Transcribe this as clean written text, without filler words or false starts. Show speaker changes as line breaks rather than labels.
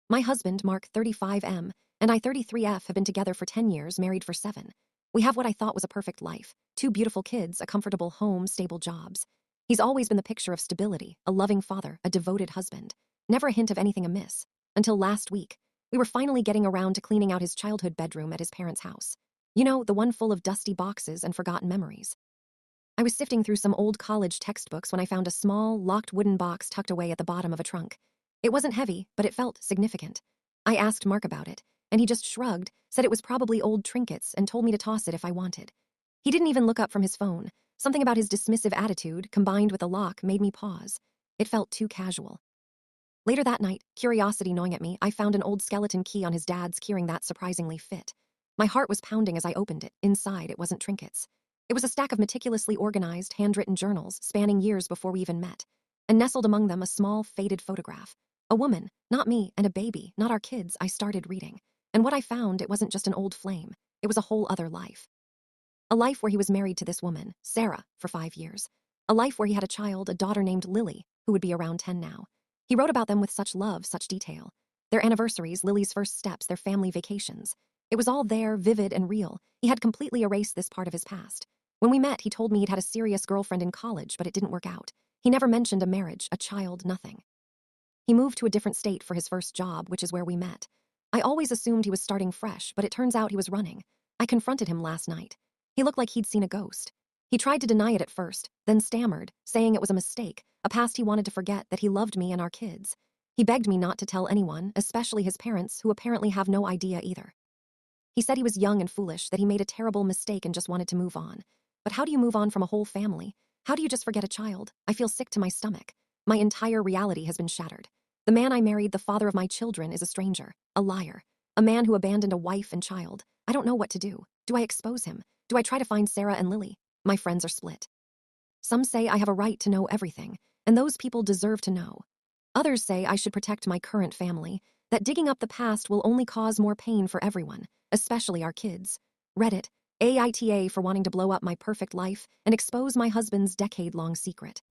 My husband, Mark 35M, and I 33F have been together for 10 years, married for 7. We have what I thought was a perfect life, 2 beautiful kids, a comfortable home, stable jobs. He's always been the picture of stability, a loving father, a devoted husband. Never a hint of anything amiss. Until last week, we were finally getting around to cleaning out his childhood bedroom at his parents' house. You know, the one full of dusty boxes and forgotten memories. I was sifting through some old college textbooks when I found a small, locked wooden box tucked away at the bottom of a trunk. It wasn't heavy, but it felt significant. I asked Mark about it, and he just shrugged, said it was probably old trinkets, and told me to toss it if I wanted. He didn't even look up from his phone. Something about his dismissive attitude, combined with the lock, made me pause. It felt too casual. Later that night, curiosity gnawing at me, I found an old skeleton key on his dad's keyring that surprisingly fit. My heart was pounding as I opened it. Inside, it wasn't trinkets. It was a stack of meticulously organized, handwritten journals spanning years before we even met. And nestled among them a small, faded photograph. A woman, not me, and a baby, not our kids. I started reading. And what I found, it wasn't just an old flame. It was a whole other life. A life where he was married to this woman, Sarah, for 5 years. A life where he had a child, a daughter named Lily, who would be around 10 now. He wrote about them with such love, such detail. Their anniversaries, Lily's first steps, their family vacations. It was all there, vivid and real. He had completely erased this part of his past. When we met, he told me he'd had a serious girlfriend in college, but it didn't work out. He never mentioned a marriage, a child, nothing. He moved to a different state for his first job, which is where we met. I always assumed he was starting fresh, but it turns out he was running. I confronted him last night. He looked like he'd seen a ghost. He tried to deny it at first, then stammered, saying it was a mistake, a past he wanted to forget, that he loved me and our kids. He begged me not to tell anyone, especially his parents, who apparently have no idea either. He said he was young and foolish, that he made a terrible mistake and just wanted to move on. But how do you move on from a whole family? How do you just forget a child? I feel sick to my stomach. My entire reality has been shattered. The man I married, the father of my children, is a stranger, a liar, a man who abandoned a wife and child. I don't know what to do. Do I expose him? Do I try to find Sarah and Lily? My friends are split. Some say I have a right to know everything, and those people deserve to know. Others say I should protect my current family, that digging up the past will only cause more pain for everyone, especially our kids. Reddit, AITA for wanting to blow up my perfect life and expose my husband's decade-long secret.